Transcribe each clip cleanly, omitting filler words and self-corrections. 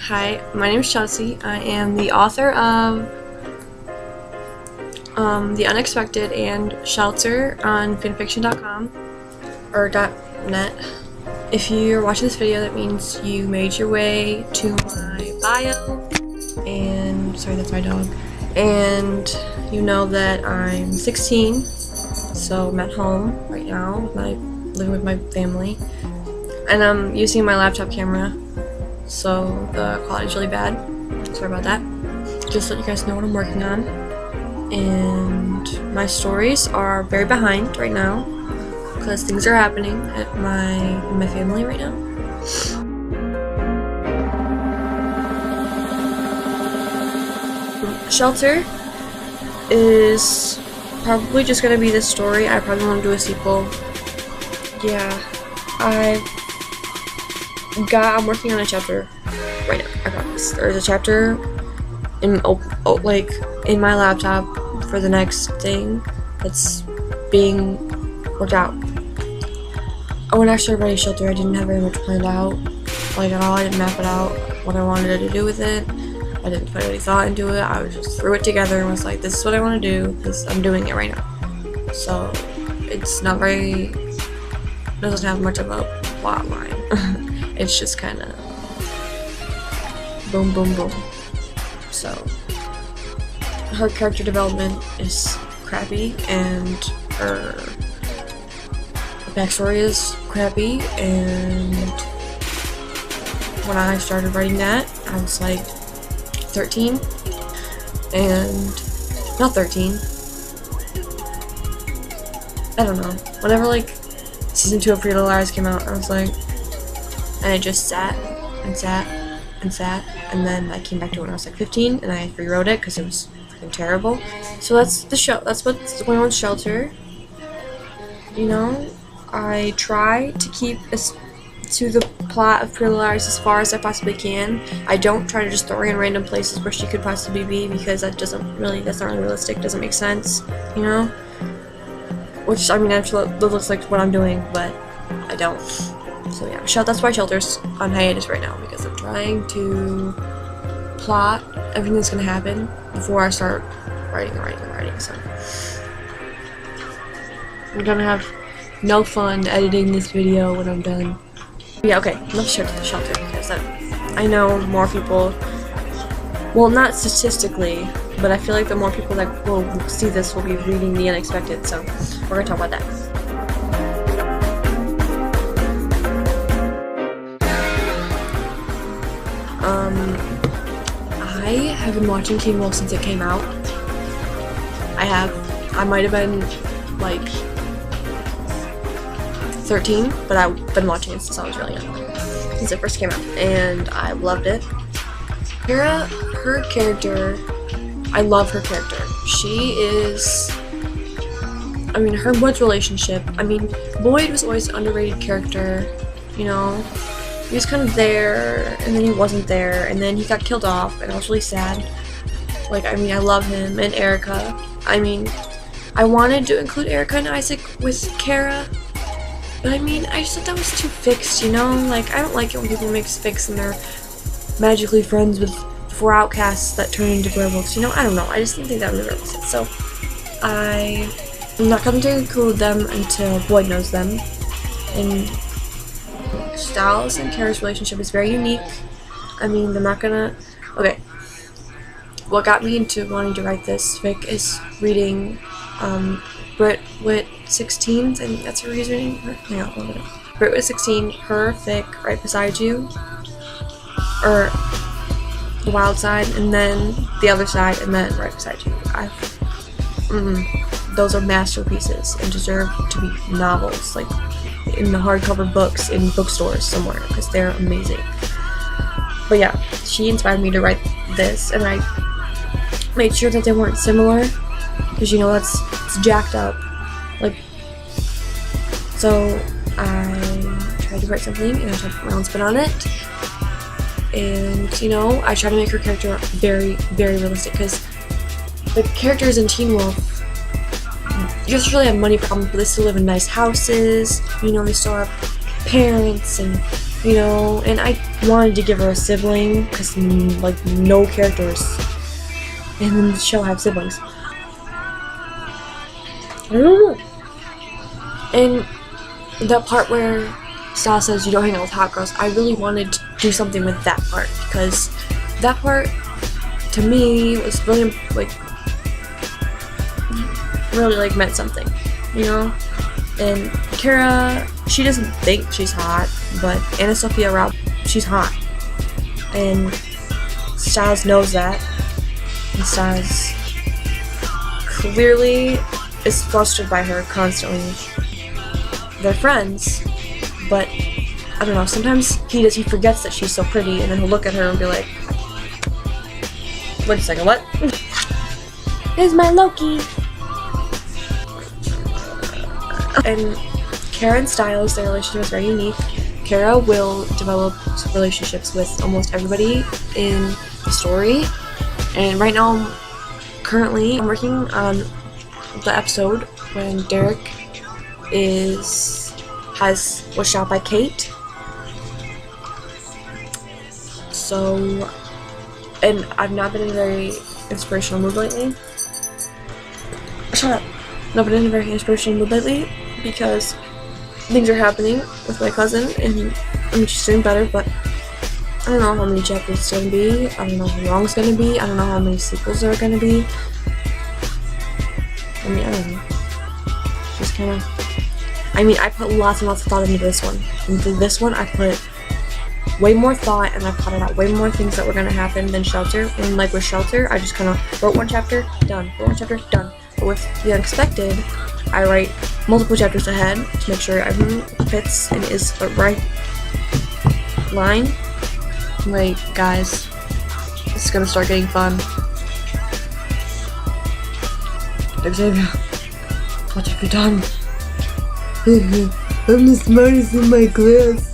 Hi, my name is Chelsea. I am the author of The Unexpected and Shelter on fanfiction.com or .net. If you're watching this video, that means you made your way to my bio, and sorry, that's my dog. And you know that I'm 16, so I'm at home right now. I'm living with my family, and I'm using my laptop camera, so the quality's really bad. Sorry about that. Just to let you guys know what I'm working on. And my stories are very behind right now because things are happening at my family right now. Shelter is probably just gonna be this story. I probably want to do a sequel. Yeah, I'm working on a chapter right now. I promise. There's a chapter in in my laptop for the next thing that's being worked out. When I started writing Shelter, I didn't have very much planned out, like at all. I didn't map it out what I wanted to do with it. I didn't put any thought into it. I just threw it together and was like, this is what I want to do. I'm doing it right now. So it's not very, doesn't have much of a plot line. It's just kind of boom, boom, boom. So her character development is crappy, and her backstory is crappy, and when I started writing that, I was like 13, and not 13, I don't know, whenever like season 2 of Pretty Little Liars came out, I was like, and I just sat and sat and sat, and then I came back to it when I was like 15, and I rewrote it because it was freaking terrible. So that's the show. That's what's going on with Shelter. You know, I try to keep to the plot of Pretty Little Liars as far as I possibly can. I don't try to just throw her in random places where she could possibly be, because that's not really realistic, doesn't make sense, you know? Which, I mean, actually, that looks like what I'm doing, but I don't. So yeah, that's why Shelter's on hiatus right now, because I'm trying to plot everything that's gonna happen before I start writing. So I'm gonna have no fun editing this video when I'm done. Yeah, okay, let's share the Shelter, because I know more people, well, not statistically, but I feel like the more people that will see this will be reading The Unexpected, so we're gonna talk about that. I have been watching Teen Wolf since it came out. I might have been like 13, but I've been watching it since I was really young, since it first came out, and I loved it. Kara, her character, I love her character. She is, I mean, her Wood's relationship, I mean, Boyd was always an underrated character, you know? He was kind of there, and then he wasn't there, and then he got killed off, and I was really sad. Like, I mean, I love him, and Erica. I mean, I wanted to include Erica and Isaac with Kara, but I mean, I just thought that was too fixed, you know? Like, I don't like it when people mix fics and they're magically friends with 4 outcasts that turn into werewolves, you know? I don't know, I just didn't think that was realistic. So, I'm not going to include them until Boyd knows them, and Styles and Kara's relationship is very unique. I mean, they're not gonna... Okay. What got me into wanting to write this fic is reading Britwit 16's, I think that's her username. Hang on, look it up. Britwit 16, her fic, Right Beside You, or The Wild Side, and then The Other Side, and then Right Beside You. Those are masterpieces and deserve to be novels, like in the hardcover books in bookstores somewhere, because they're amazing. But yeah, she inspired me to write this, and I made sure that they weren't similar, because you know it's jacked up. Like, so I tried to write something, and I tried to put my own spin on it, and you know, I tried to make her character very, very realistic, because the characters in Teen Wolf, you just really have money problems, but they still live in nice houses, you know, they still have parents and you know, and I wanted to give her a sibling because like no characters in the show have siblings. I don't know. And that part where Sal says you don't hang out with hot girls, I really wanted to do something with that part because that part to me was really like meant something, you know. And Kara, she doesn't think she's hot, but Anna Sophia Robb, she's hot, and Stiles knows that, and Stiles clearly is flustered by her constantly. They're friends, but I don't know, sometimes he forgets that she's so pretty, and then he'll look at her and be like, wait a second, what? Here's my Loki! And Kara and Stiles, their relationship is very unique. Kara will develop relationships with almost everybody in the story, and right now I'm working on the episode when Derek was shot by Kate. So, and I've not been in a very inspirational mood lately. Shut up. Not been in a very inspirational mood lately because things are happening with my cousin, and I mean, she's doing better, but I don't know how many chapters it's going to be. I don't know how long it's going to be. I don't know how many sequels there are going to be. I mean, I don't know. Just kind of... I mean, I put lots and lots of thought into this one. Into this one, I put way more thought, and I plotted out way more things that were going to happen than Shelter. And like with Shelter, I just kind of wrote one chapter, done. Wrote one chapter, done. But with The Unexpected, I write multiple chapters ahead to make sure everything fits and is the right line. Wait, guys, this is gonna start getting fun. Xavier, what have you done? I'm the smartest in my class.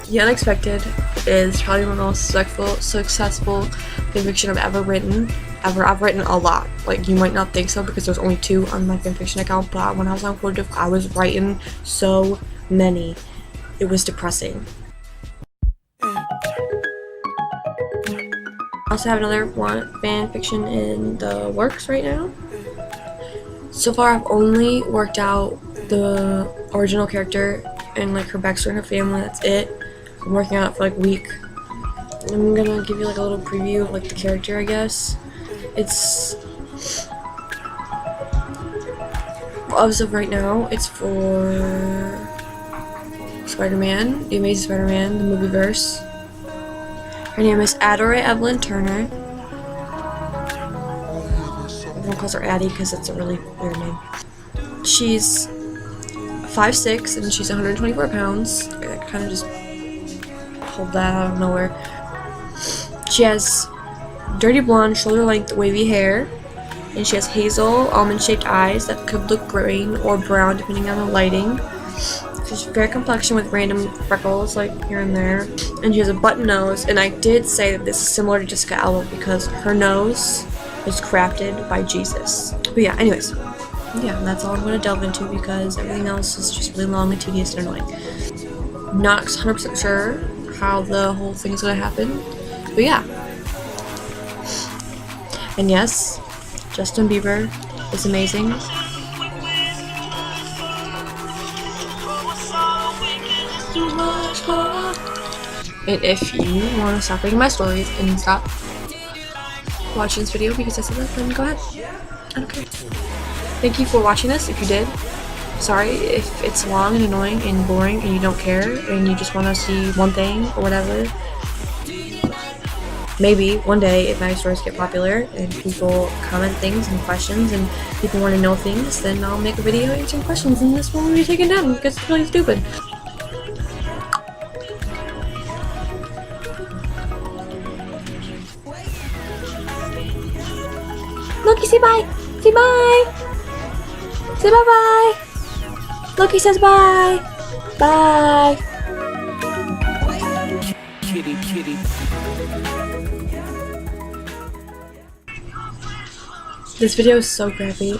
The Unexpected is probably my most successful fanfiction I've ever written. I've written a lot. Like, you might not think so because there's only 2 on my fanfiction account, but when I was on Quotative, I was writing so many. It was depressing. I also have another fanfiction in the works right now. So far, I've only worked out the original character and like her backstory and her family. That's it. I'm working on it for like a week. I'm gonna give you like a little preview of like the character, I guess. It's as of right now, it's for Spider-Man, the Amazing Spider-Man, the movieverse. Her name is Adore Evelyn Turner. Everyone calls her Addie because it's a really weird name. She's 5'6" and she's 124 pounds. I kind of just pulled that out of nowhere. She has dirty blonde, shoulder-length, wavy hair, and she has hazel, almond-shaped eyes that could look green or brown depending on the lighting. She's fair complexion with random freckles like here and there, and she has a button nose. And I did say that this is similar to Jessica Alba because her nose was crafted by Jesus. But yeah, anyways, yeah, that's all I'm going to delve into because everything else is just really long and tedious and annoying. I'm not 100% sure how the whole thing is going to happen, but yeah. And yes, Justin Bieber is amazing. And if you want to stop reading my stories and stop watching this video because I said that, then go ahead. I don't care. Thank you for watching this if you did. Sorry if it's long and annoying and boring and you don't care and you just want to see one thing or whatever. Maybe one day if my stories get popular and people comment things and questions and people want to know things, then I'll make a video answering questions and this one will be taken down because it's really stupid. Loki, say bye! Say bye! Say bye-bye! Loki says bye! Bye! Kitty, kitty. This video is so crappy.